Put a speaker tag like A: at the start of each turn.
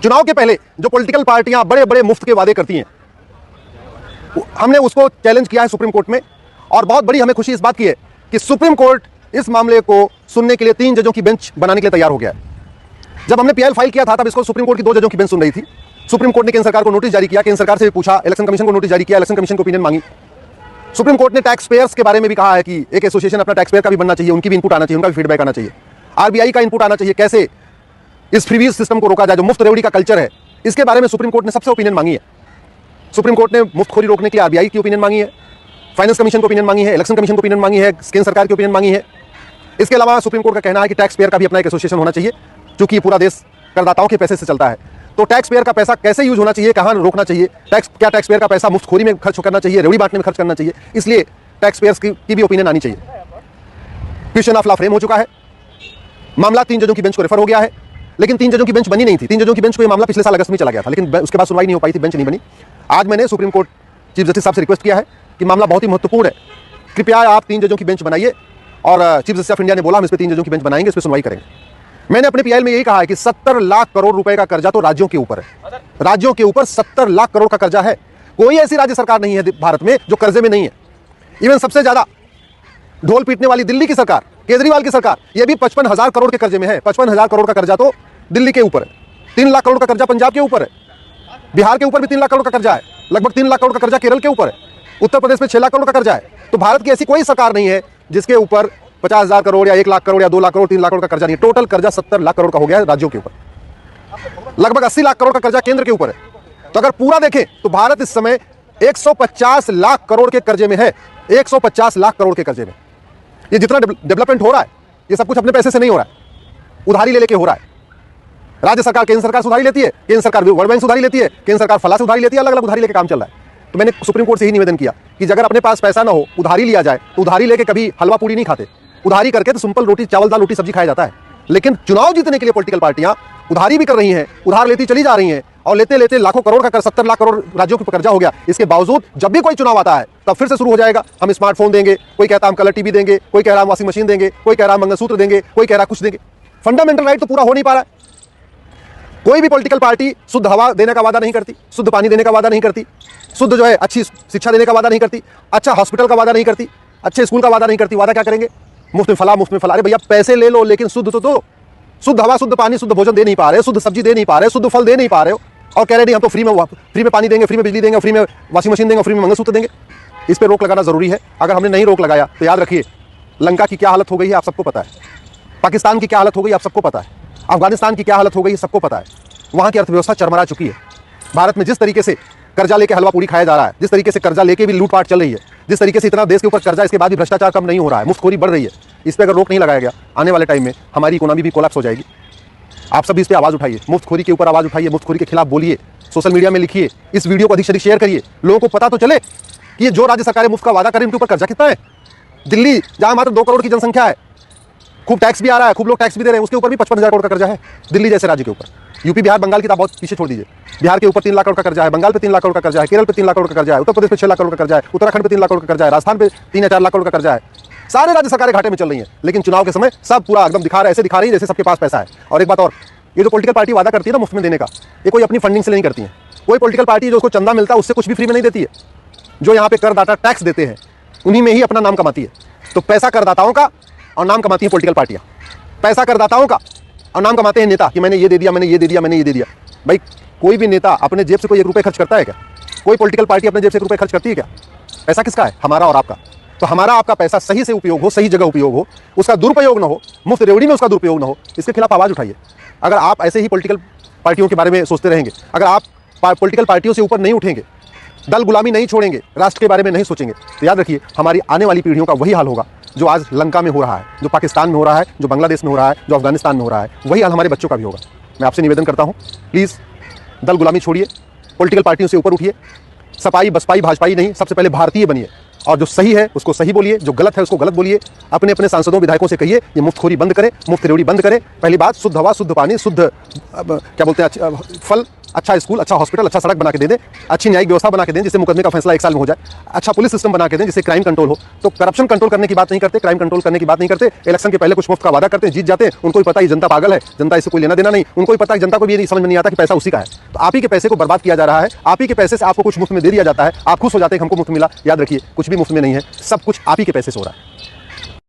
A: चुनाव के पहले जो पॉलिटिकल पार्टियां बड़े बड़े मुफ्त के वादे करती हैं, हमने उसको चैलेंज किया है सुप्रीम कोर्ट में, और बहुत बड़ी हमें खुशी इस बात की है कि सुप्रीम कोर्ट इस मामले को सुनने के लिए 3 जजों की बेंच बनाने के लिए तैयार हो गया है। जब हमने पीआईएल फाइल किया था तब इसको सुप्रीम कोर्ट की 2 जजों की बेंच सुन रही थी। सुप्रीम कोर्ट ने केंद्र सरकार को नोटिस जारी किया, केंद्र सरकार से भी पूछा, इलेक्शन कमीशन को नोटिस जारी किया, इलेक्शन कमीशन को ओपिनियन मांगी। सुप्रीम कोर्ट ने टैक्स पेयर्स के बारे में भी कहा है कि एक एसोसिएशन अपना टैक्स पेयर का भी बनना चाहिए, उनकी भी इनपुट आना चाहिए, उनका भी फीडबैक आना चाहिए, आरबीआई का इनपुट आना चाहिए, कैसे इस फ्रीवीज सिस्टम को रोका जाए जो मुफ्त रेवड़ी का कल्चर है। इसके बारे में सुप्रीम कोर्ट ने सबसे ओपिनियन मांगी है। सुप्रीम कोर्ट ने मुफ्तखोरी रोकने के लिए आरबीआई की ओपिनियन मांगी है, फाइनेंस कमीशन को ओपिनियन मांगी है, इलेक्शन कमीशन को ओपिनियन मांगी है, केंद्र सरकार की ओपिनियन मांगी है। इसके अलावा सुप्रीम कोर्ट का कहना है कि टैक्स पेयर का भी अपना एक एसोसिएशन होना चाहिए, क्योंकि पूरा देश करदाताओं के पैसे से चलता है। तो टैक्स पेयर का पैसा कैसे यूज होना चाहिए, कहां रोकना चाहिए, क्या टैक्स पेयर का पैसा मुफ्तखोरी में खर्च करना चाहिए, रेवड़ी बांटने में खर्च करना चाहिए, इसलिए टैक्स पेयर्स की भी ओपिनियन आनी चाहिए। क्वेश्चन ऑफ लॉ फ्रेम हो चुका है, मामला 3 जजों की बेंच को रेफर हो गया है, लेकिन 3 जजों की बेंच बनी नहीं थी। 3 जजों की बेंच को ये मामला पिछले साल अगस्त में चला गया था, लेकिन उसके बाद सुनवाई नहीं हो पाई थी, बेंच नहीं बनी। आज मैंने सुप्रीम कोर्ट चीफ जस्टिस साहब से रिक्वेस्ट किया है कि मामला बहुत ही महत्वपूर्ण है, कृपया आप 3 जजों की बेंच बनाइए, और चीफ जस्टिस ऑफ इंडिया ने बोला हम इस पर 3 जजों की बेंच बनाएंगे, इस पर सुनवाई करेंगे। मैंने अपने पीआईएल में यही कहा है कि 70 लाख करोड़ रुपए का कर्जा तो राज्यों के ऊपर है, राज्यों के ऊपर 70 लाख करोड़ का कर्जा है। कोई ऐसी राज्य सरकार नहीं है भारत में जो कर्जे में नहीं है। इवन सबसे ज्यादा ढोल पीटने वाली दिल्ली की सरकार, केजरीवाल की सरकार, ये भी 55,000 करोड़ के कर्जे में है। 55,000 करोड़ का कर्जा तो दिल्ली के ऊपर है, 3 लाख करोड़ का कर्जा पंजाब के ऊपर है, बिहार के ऊपर भी 3 लाख करोड़ का कर्जा है, लगभग 3 लाख करोड़ का कर्जा केरल के ऊपर है, उत्तर प्रदेश में 6 लाख करोड़ का कर्जा है। तो भारत की ऐसी कोई सरकार नहीं है जिसके ऊपर 50,000 करोड़ या 1 लाख करोड़ या 2 लाख करोड़ 3 लाख करोड़ का कर्जा नहीं है। टोटल कर्जा 70 लाख करोड़ का हो गया है राज्यों के ऊपर, लगभग 80 लाख करोड़ का कर्जा केंद्र के ऊपर है। तो अगर पूरा देखें तो भारत इस समय 150 लाख करोड़ के कर्जे में है, 150 लाख करोड़ के कर्जे में। ये जितना डेवलपमेंट हो रहा है ये सब कुछ अपने पैसे से नहीं हो रहा है, उधारी ले लेके हो रहा है। राज्य सरकार, केंद्र सरकार से उधारी लेती है, केंद्र सरकार वर्ल्ड बैंक से उधारी लेती है, केंद्र सरकार फला से उधारी लेती है, अलग अलग उधारी लेके काम चल रहा है। तो मैंने सुप्रीम कोर्ट से ही निवेदन किया कि अगर अपने पास पैसा ना हो, उधारी लिया जाए, तो उधारी लेके कभी हलवा पूरी नहीं खाते, उधारी करके तो सिंपल रोटी चावल दाल रोटी सब्जी खाया जाता है। लेकिन चुनाव जीतने के लिए पॉलिटिकल पार्टियां उधारी भी कर रही हैं, उधार लेती चली जा रही हैं, और लेते लेते लाखों करोड़ का 70 लाख करोड़ राज्यों के ऊपर कर्जा हो गया। इसके बावजूद जब भी कोई चुनाव आता है तब फिर से शुरू हो जाएगा, हम स्मार्टफोन देंगे, कोई कहता हम कलर टीवी देंगे, कोई कह रहा हम वॉशिंग मशीन देंगे, कोई कह रहा मंगलसूत्र देंगे, कोई कह रहा कुछ देंगे। फंडामेंटल राइट तो पूरा हो नहीं पा रहा है। कोई भी पॉलिटिकल पार्टी शुद्ध हवा देने का वादा नहीं करती, शुद्ध पानी देने का वादा नहीं करती, शुद्ध जो है अच्छी शिक्षा देने का वादा नहीं करती, अच्छा हॉस्पिटल का वादा नहीं करती, अच्छे स्कूल का वादा नहीं करती। वादा क्या करेंगे? मुफ्त में फला, मुफ्त में फला। अरे भैया पैसे ले लो लेकिन शुद्ध तो दो। शुद्ध हवा, शुद्ध पानी, शुद्ध भोजन दे नहीं पा रहे, शुद्ध सब्जी दे नहीं पा रहे, शुद्ध फल दे नहीं पा रहे हो, और कह रहे नहीं हम तो फ्री में पानी देंगे, फ्री में बिजली देंगे, फ्री में वॉशिंग मशीन देंगे, फ्री में मंगलसूत्र देंगे। इस पर रोक लगाना जरूरी है। अगर हमने नहीं रोक लगाया तो याद रखिए लंका की क्या हालत हो गई है आप सबको पता है, पाकिस्तान की क्या हालत हो गई आप सबको पता है, अफगानिस्तान की क्या हालत हो गई सबको पता है। वहाँ की अर्थव्यवस्था चरमरा चुकी है। भारत में जिस तरीके से कर्जा लेके हलवा पूरी खाया जा रहा है, जिस तरीके से कर्जा लेके भी लूटपाट चल रही है, जिस तरीके से इतना देश के ऊपर कर्जा, इसके बाद भी भ्रष्टाचार कम नहीं हो रहा है, मुफ्तखोरी बढ़ रही है, इस पर अगर रोक नहीं लगाया गया आने वाले टाइम में हमारी इकोनॉमी भी कोलैप्स हो जाएगी। आप सब इस पर आवाज़ उठाइए, मुफ्तखोरी के ऊपर आवाज़ उठाइए, मुफ्तखोरी के खिलाफ बोलिए, सोशल मीडिया में लिखिए, इस वीडियो को अधिक से अधिक शेयर करिए, लोगों को पता तो चले कि ये जो राज्य सरकारें मुफ्त का वादा करें उनके ऊपर कर्जा कितना है। दिल्ली जहाँ मात्र 2 करोड़ की जनसंख्या है, खूब टैक्स भी आ रहा है, खूब लोग टैक्स भी दे रहे हैं, उसके ऊपर भी 55,000 करोड़ का कर्जा है दिल्ली जैसे राज्य के ऊपर। यूपी बिहार बंगाल की तो बहुत पीछे छोड़ दीजिए, बिहार के ऊपर 3 लाख करोड़ का कर्जा है, बंगाल पे 3 लाख करोड़ का कर्जा है, केरल पे 3 लाख करोड़ का कर्जा है, उत्तर प्रदेश पे 6 लाख करोड़ का कर्जा है, उत्तराखंड पे 3 लाख करोड़ का कर्जा है, राजस्थान पे 3 या 4 लाख करोड़ का कर्जा है। सारे राज्य सरकारें घाटे में चल रही हैं, लेकिन चुनाव के समय सब पूरा एकदम ऐसे दिखा रही है जैसे सबके पास पैसा है। और एक बात और, ये जो पॉलिटिकल पार्टी वादा करती है ना मुफ्त में देने का, ये कोई अपनी फंडिंग से नहीं करती है। कोई पॉलिटिकल पार्टी जो उसको चंदा मिलता है उससे कुछ भी फ्री में नहीं देती है। जो यहाँ पे करदाता टैक्स देते हैं उन्हीं में ही अपना नाम कमाती है। तो पैसा करदाताओं का और नाम कमाती है पॉलिटिकल पार्टियां। पैसा करदाताओं का और नाम कमाते हैं नेता कि मैंने ये दे दिया, मैंने ये दे दिया, मैंने ये दे दिया। भाई कोई भी नेता अपने जेब से कोई 1 रुपये खर्च करता है क्या? कोई पॉलिटिकल पार्टी अपने जेब से 1 रुपये खर्च करती है क्या? पैसा किसका है? हमारा और आपका। तो हमारा आपका पैसा सही से उपयोग हो, सही जगह उपयोग हो, उसका दुरुपयोग ना हो, मुफ्त रेवड़ी में उसका दुरुपयोग ना हो, इसके खिलाफ आवाज़ उठाइए। अगर आप ऐसे ही पॉलिटिकल पार्टियों के बारे में सोचते रहेंगे, अगर आप पॉलिटिकल पार्टियों से ऊपर नहीं उठेंगे, दल गुलामी नहीं छोड़ेंगे, राष्ट्र के बारे में नहीं सोचेंगे, तो याद रखिए हमारी आने वाली पीढ़ियों का वही हाल होगा जो आज लंका में हो रहा है, जो पाकिस्तान में हो रहा है, जो बांग्लादेश में हो रहा है, जो अफगानिस्तान में हो रहा है, वही हाल हमारे बच्चों का भी होगा। मैं आपसे निवेदन करता हूँ, प्लीज़ दल गुलामी छोड़िए, पॉलिटिकल पार्टियों से ऊपर उठिए, सपाई बसपाई भाजपाई नहीं, सबसे पहले भारतीय बनिए, और जो सही है उसको सही बोलिए, जो गलत है उसको गलत बोलिए। अपने अपने सांसदों विधायकों से कहिए ये मुफ्तखोरी बंद करें, मुफ्त रेवड़ी बंद करें। पहली बात, शुद्ध हवा, शुद्ध पानी, शुद्ध क्या बोलते हैं फल, अच्छा स्कूल, अच्छा हॉस्पिटल, अच्छा सड़क बना के दे दें, अच्छी न्यायिक व्यवस्था बना के दें जिससे मुकदमे का फैसला 1 साल में हो जाए, अच्छा पुलिस सिस्टम बना के दें जिससे क्राइम कंट्रोल हो। तो करप्शन कंट्रोल करने की बात नहीं करते, क्राइम कंट्रोल करने की बात नहीं करते। इलेक्शन के पहले कुछ मुफ्त का वादा करते हैं, जीत जाते हैं, उनको भी पता है जनता पागल है, जनता इससे कोई लेना देना नहीं, उनको भी पता है जनता को भी ये समझ में नहीं आता कि पैसा उसी का है। तो आप ही के पैसे को बर्बाद किया जा रहा है, आप ही के पैसे से आपको कुछ मुफ्त में दे दिया जाता है, आप खुश हो जाते हैं कि हमको मुफ्त मिला। याद रखिए कुछ भी मुफ्त में नहीं है, सब कुछ आप ही के पैसे से हो रहा है।